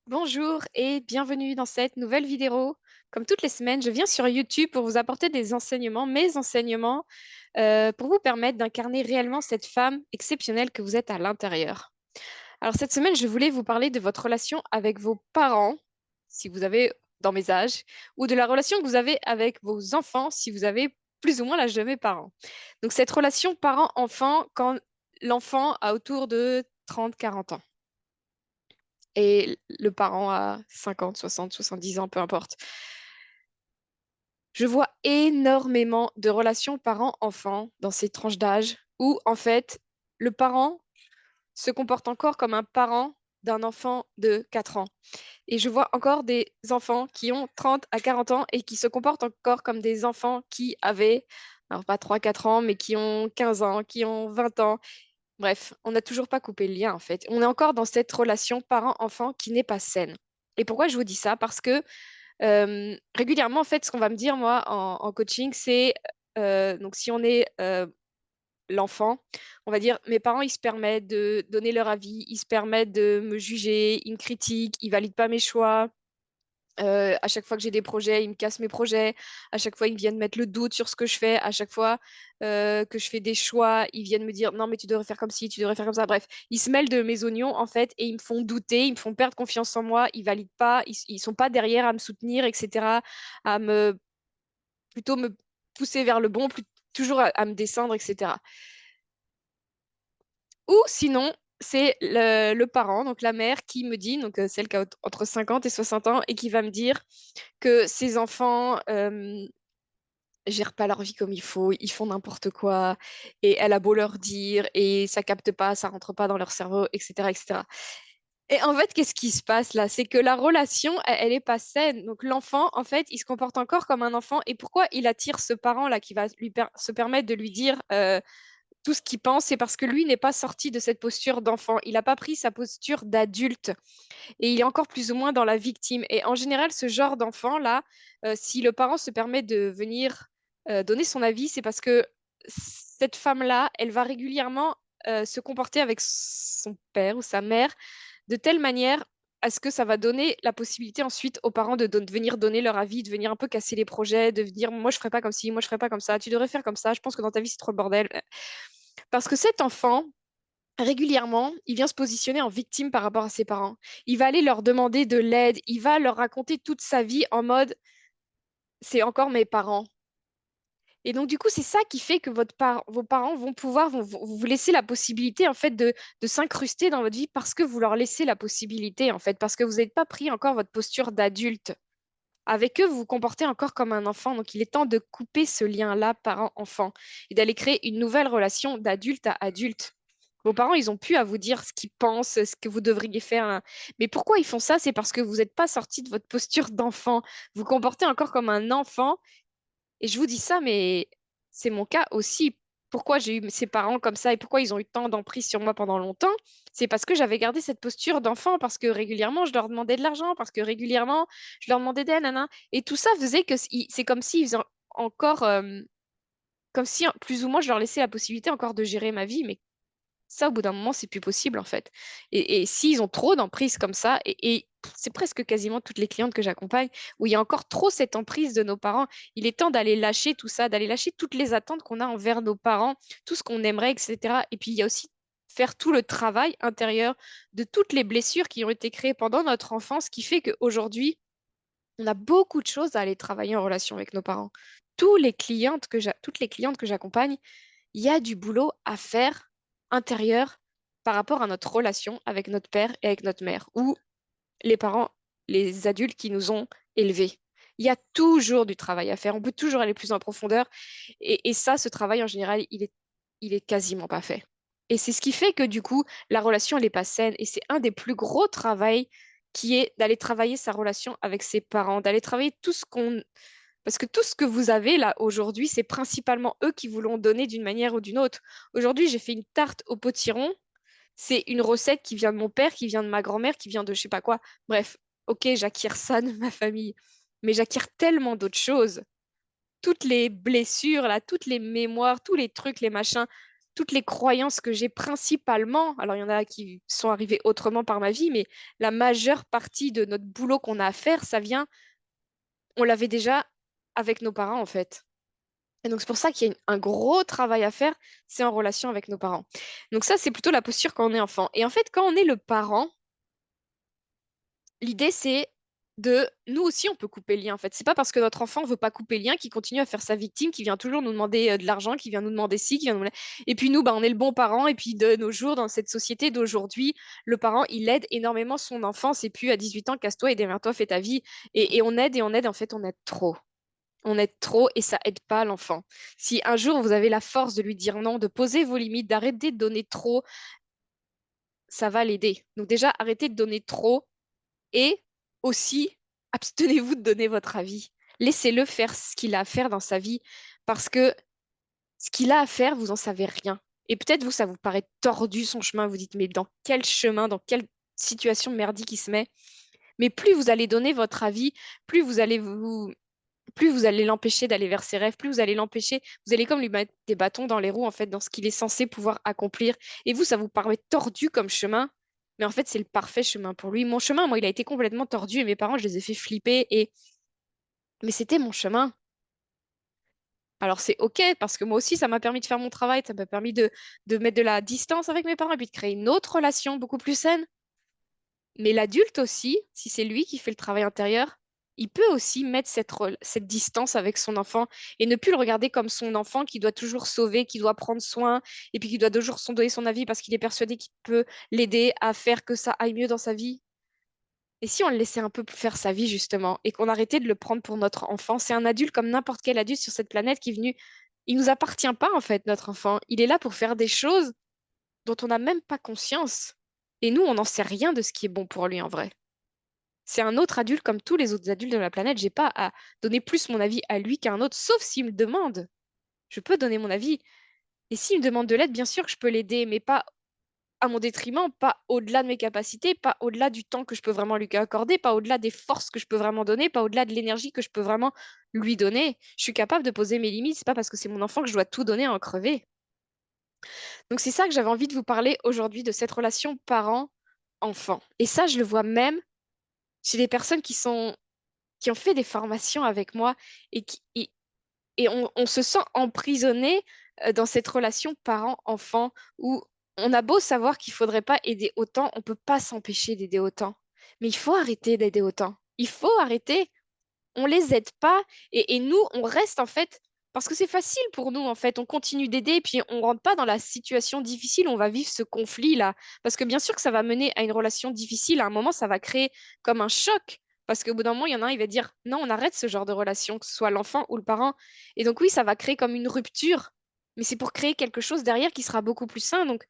Bonjour et bienvenue dans cette nouvelle vidéo. Comme toutes les semaines, je viens sur YouTube pour vous apporter des enseignements, mes enseignements, pour vous permettre d'incarner réellement cette femme exceptionnelle que vous êtes à l'intérieur. Alors cette semaine, je voulais vous parler de votre relation avec vos parents, si vous avez dans mes âges, ou de la relation que vous avez avec vos enfants, si vous avez plus ou moins l'âge de mes parents. Donc cette relation parent-enfant quand l'enfant a autour de 30, 40 ans et le parent a 50, 60, 70 ans, peu importe. Je vois énormément de relations parents-enfants dans ces tranches d'âge où, en fait, le parent se comporte encore comme un parent d'un enfant de 4 ans. Et je vois encore des enfants qui ont 30 à 40 ans et qui se comportent encore comme des enfants qui avaient, alors pas 3, 4 ans, mais qui ont 15 ans, qui ont 20 ans. Bref, on n'a toujours pas coupé le lien en fait. On est encore dans cette relation parent-enfant qui n'est pas saine. Et pourquoi je vous dis ça? Parce que régulièrement, en fait, ce qu'on va me dire, moi, en coaching, c'est, donc si on est l'enfant, on va dire, mes parents, ils se permettent de donner leur avis, ils se permettent de me juger, ils me critiquent, ils valident pas mes choix. À chaque fois que j'ai des projets, ils me cassent mes projets. À chaque fois, ils viennent mettre le doute sur ce que je fais. À chaque fois que je fais des choix, ils viennent me dire non, mais tu devrais faire comme ci, tu devrais faire comme ça. Bref, ils se mêlent de mes oignons en fait et ils me font douter, ils me font perdre confiance en moi. Ils valident pas, ils sont pas derrière à me soutenir, etc. À me plutôt me pousser vers le bon, toujours à me descendre, etc. Ou sinon, c'est le parent, donc la mère, qui me dit, donc celle qui a entre 50 et 60 ans, et qui va me dire que ses enfants gèrent pas leur vie comme il faut, ils font n'importe quoi, et elle a beau leur dire, et ça capte pas, ça rentre pas dans leur cerveau, etc., etc. Et en fait, qu'est-ce qui se passe là? C'est que la relation, elle est pas saine. Donc l'enfant, en fait, il se comporte encore comme un enfant. Et pourquoi il attire ce parent-là qui va se permettre de lui dire tout ce qu'il pense? C'est parce que lui n'est pas sorti de cette posture d'enfant. Il n'a pas pris sa posture d'adulte et il est encore plus ou moins dans la victime. Et en général, ce genre d'enfant-là, si le parent se permet de venir donner son avis, c'est parce que cette femme-là, elle va régulièrement se comporter avec son père ou sa mère de telle manière à ce que ça va donner la possibilité ensuite aux parents de venir donner leur avis, de venir un peu casser les projets, de dire moi je ferais pas comme ci, moi je ferais pas comme ça, tu devrais faire comme ça, je pense que dans ta vie c'est trop le bordel. Parce que cet enfant, régulièrement, il vient se positionner en victime par rapport à ses parents. Il va aller leur demander de l'aide, il va leur raconter toute sa vie en mode c'est encore mes parents. Et donc, du coup, c'est ça qui fait que vos parents vont pouvoir vous laisser la possibilité, en fait, de s'incruster dans votre vie parce que vous leur laissez la possibilité, en fait, parce que vous n'avez pas pris encore votre posture d'adulte. Avec eux, vous vous comportez encore comme un enfant. Donc, il est temps de couper ce lien-là parent-enfant et d'aller créer une nouvelle relation d'adulte à adulte. Vos parents, ils ont pu à vous dire ce qu'ils pensent, ce que vous devriez faire, hein. Mais pourquoi ils font ça? C'est parce que vous n'êtes pas sorti de votre posture d'enfant. Vous vous comportez encore comme un enfant. Et je vous dis ça, mais c'est mon cas aussi. Pourquoi j'ai eu ces parents comme ça et pourquoi ils ont eu tant d'emprise sur moi pendant longtemps? C'est parce que j'avais gardé cette posture d'enfant, parce que régulièrement, je leur demandais de l'argent, parce que régulièrement, je leur demandais d'aide, nanana. Et tout ça faisait que c'est comme s'ils faisaient encore, comme si plus ou moins je leur laissais la possibilité encore de gérer ma vie, mais ça, au bout d'un moment, c'est plus possible en fait. Et s'ils ont trop d'emprise comme ça, et c'est presque quasiment toutes les clientes que j'accompagne, où il y a encore trop cette emprise de nos parents, il est temps d'aller lâcher tout ça, d'aller lâcher toutes les attentes qu'on a envers nos parents, tout ce qu'on aimerait, etc. Et puis il y a aussi faire tout le travail intérieur de toutes les blessures qui ont été créées pendant notre enfance, qui fait qu'aujourd'hui, on a beaucoup de choses à aller travailler en relation avec nos parents. Toutes les clientes que j'accompagne, il y a du boulot à faire intérieur par rapport à notre relation avec notre père et avec notre mère, ou les parents, les adultes qui nous ont élevés. Il y a toujours du travail à faire, on peut toujours aller plus en profondeur, et ça, ce travail en général, il est quasiment pas fait. Et c'est ce qui fait que du coup, la relation, elle n'est pas saine, et c'est un des plus gros travails qui est d'aller travailler sa relation avec ses parents, d'aller travailler tout ce qu'on parce que tout ce que vous avez là aujourd'hui, c'est principalement eux qui vous l'ont donné d'une manière ou d'une autre. Aujourd'hui, j'ai fait une tarte au potiron. C'est une recette qui vient de mon père, qui vient de ma grand-mère, qui vient de je sais pas quoi. Bref, ok, j'acquiers ça de ma famille. Mais j'acquiers tellement d'autres choses. Toutes les blessures, là, toutes les mémoires, tous les trucs, les machins. toutes les croyances que j'ai principalement, alors il y en a qui sont arrivées autrement par ma vie, mais la majeure partie de notre boulot qu'on a à faire, ça vient, on l'avait déjà avec nos parents en fait. Et donc c'est pour ça qu'il y a un gros travail à faire, c'est en relation avec nos parents. Donc ça, c'est plutôt la posture quand on est enfant. Et en fait, quand on est le parent, l'idée, c'est de nous aussi, on peut couper le lien. En fait, c'est pas parce que notre enfant veut pas couper le lien qu'il continue à faire sa victime, qui vient toujours nous demander de l'argent, qui vient nous demander ci, qui vient nous... Et puis nous, bah, on est le bon parent. Et puis de nos jours, dans cette société d'aujourd'hui, le parent, il aide énormément son enfant. C'est plus à 18 ans, casse-toi et démerde-toi, fais ta vie. Et on aide et on aide. En fait, on aide trop. On aide trop et ça aide pas l'enfant. Si un jour vous avez la force de lui dire non, de poser vos limites, d'arrêter de donner trop, ça va l'aider. Donc déjà, arrêtez de donner trop. Et aussi, abstenez-vous de donner votre avis. Laissez-le faire ce qu'il a à faire dans sa vie, parce que ce qu'il a à faire, vous en savez rien. Et peut-être vous, ça vous paraît tordu son chemin, vous dites, mais dans quel chemin, dans quelle situation merdique il se met? Mais plus vous allez donner votre avis, plus vous allez plus vous allez l'empêcher d'aller vers ses rêves, plus vous allez l'empêcher, vous allez comme lui mettre des bâtons dans les roues, en fait, dans ce qu'il est censé pouvoir accomplir. Et vous, ça vous paraît tordu comme chemin, mais en fait, c'est le parfait chemin pour lui. Mon chemin, moi, il a été complètement tordu et mes parents, je les ai fait flipper. Mais c'était mon chemin. Alors c'est OK, parce que moi aussi, ça m'a permis de faire mon travail, ça m'a permis de mettre de la distance avec mes parents et puis de créer une autre relation beaucoup plus saine. Mais l'adulte aussi, si c'est lui qui fait le travail intérieur, il peut aussi mettre cette distance avec son enfant et ne plus le regarder comme son enfant qui doit toujours sauver, qui doit prendre soin et puis qui doit toujours donner son avis parce qu'il est persuadé qu'il peut l'aider à faire que ça aille mieux dans sa vie. Et si on le laissait un peu faire sa vie justement et qu'on arrêtait de le prendre pour notre enfant, c'est un adulte comme n'importe quel adulte sur cette planète qui est venu. Il nous appartient pas en fait, notre enfant. Il est là pour faire des choses dont on n'a même pas conscience. Et nous, on n'en sait rien de ce qui est bon pour lui en vrai. C'est un autre adulte comme tous les autres adultes de la planète. J'ai pas à donner plus mon avis à lui qu'à un autre, sauf s'il me demande. Je peux donner mon avis. Et s'il me demande de l'aide, bien sûr que je peux l'aider, mais pas à mon détriment, pas au-delà de mes capacités, pas au-delà du temps que je peux vraiment lui accorder, pas au-delà des forces que je peux vraiment donner, pas au-delà de l'énergie que je peux vraiment lui donner. Je suis capable de poser mes limites. C'est pas parce que c'est mon enfant que je dois tout donner à en crever. Donc c'est ça que j'avais envie de vous parler aujourd'hui, de cette relation parent-enfant. Et ça, je le vois même chez des personnes qui ont fait des formations avec moi et et on se sent emprisonné dans cette relation parent-enfant où on a beau savoir qu'il faudrait pas aider autant, on peut pas s'empêcher d'aider autant. Mais il faut arrêter d'aider autant. Il faut arrêter. On les aide pas et nous, on reste en fait, parce que c'est facile pour nous en fait, on continue d'aider et puis on rentre pas dans la situation difficile, on va vivre ce conflit-là. Parce que bien sûr que ça va mener à une relation difficile, à un moment, ça va créer comme un choc. Parce qu'au bout d'un moment, il y en a un, il va dire non, on arrête ce genre de relation, que ce soit l'enfant ou le parent. Et donc oui, ça va créer comme une rupture, mais c'est pour créer quelque chose derrière qui sera beaucoup plus sain. Donc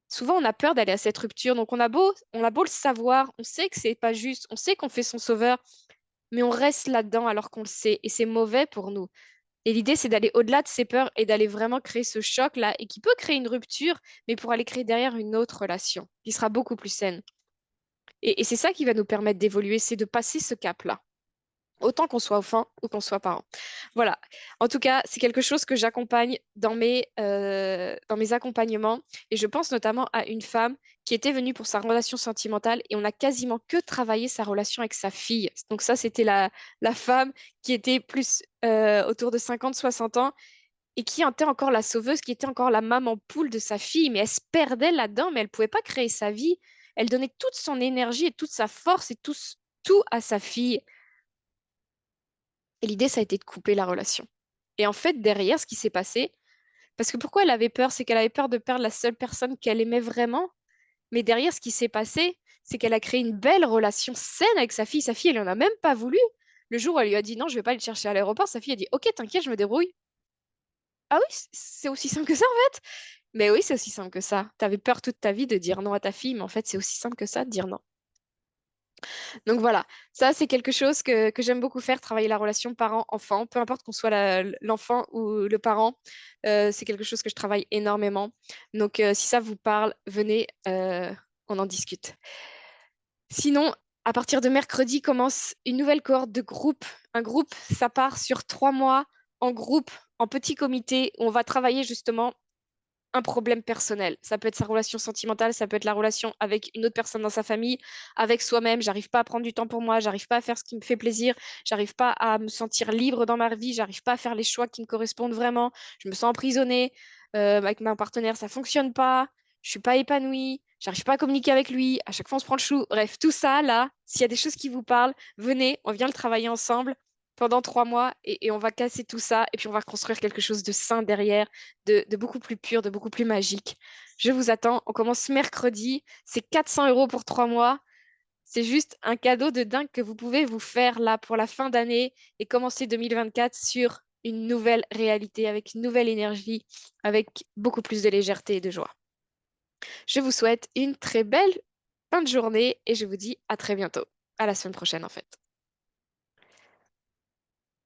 souvent, on a peur d'aller à cette rupture. Donc on a beau le savoir, on sait que c'est pas juste, on sait qu'on fait son sauveur, mais on reste là-dedans alors qu'on le sait et c'est mauvais pour nous. Et l'idée, c'est d'aller au-delà de ces peurs et d'aller vraiment créer ce choc-là et qui peut créer une rupture, mais pour aller créer derrière une autre relation qui sera beaucoup plus saine. Et c'est ça qui va nous permettre d'évoluer, c'est de passer ce cap-là, autant qu'on soit enfant ou qu'on soit parent. Voilà. En tout cas, c'est quelque chose que j'accompagne dans mes accompagnements. Et je pense notamment à une femme qui était venue pour sa relation sentimentale et on a quasiment que travaillé sa relation avec sa fille. Donc ça, c'était la femme qui était plus autour de 50-60 ans et qui était encore la sauveuse, qui était encore la maman poule de sa fille. Mais elle se perdait là-dedans, mais elle pouvait pas créer sa vie. Elle donnait toute son énergie et toute sa force et tout à sa fille. Et l'idée, ça a été de couper la relation. Et en fait, derrière, ce qui s'est passé, parce que pourquoi elle avait peur, c'est qu'elle avait peur de perdre la seule personne qu'elle aimait vraiment. Mais derrière, ce qui s'est passé, c'est qu'elle a créé une belle relation saine avec sa fille. Sa fille, elle en a même pas voulu. Le jour où elle lui a dit non, je vais pas aller te chercher à l'aéroport, sa fille a dit ok, t'inquiète, je me débrouille. Ah oui, c'est aussi simple que ça en fait. Mais oui, c'est aussi simple que ça. T'avais peur toute ta vie de dire non à ta fille, mais en fait, c'est aussi simple que ça de dire non. Donc voilà, ça c'est quelque chose que j'aime beaucoup faire, travailler la relation parent-enfant, peu importe qu'on soit l'enfant ou le parent, c'est quelque chose que je travaille énormément. Donc si ça vous parle, venez, on en discute. Sinon, à partir de mercredi commence une nouvelle cohorte de groupe. Un groupe, ça part sur 3 mois en groupe, en petit comité, où on va travailler justement. un problème personnel. Ça peut être sa relation sentimentale, ça peut être la relation avec une autre personne dans sa famille, avec soi-même. J'arrive pas à prendre du temps pour moi, j'arrive pas à faire ce qui me fait plaisir, j'arrive pas à me sentir libre dans ma vie, j'arrive pas à faire les choix qui me correspondent vraiment. Je me sens emprisonnée avec mon partenaire, ça fonctionne pas, je suis pas épanouie, j'arrive pas à communiquer avec lui, à chaque fois on se prend le chou. Bref, tout ça là, s'il y a des choses qui vous parlent, venez, on vient le travailler ensemble pendant 3 mois et on va casser tout ça et puis on va construire quelque chose de sain derrière, de beaucoup plus pur, de beaucoup plus magique. Je vous attends. On commence mercredi. C'est 400 € pour 3 mois. C'est juste un cadeau de dingue que vous pouvez vous faire là pour la fin d'année et commencer 2024 sur une nouvelle réalité, avec une nouvelle énergie, avec beaucoup plus de légèreté et de joie. Je vous souhaite une très belle fin de journée et je vous dis à très bientôt. À la semaine prochaine en fait.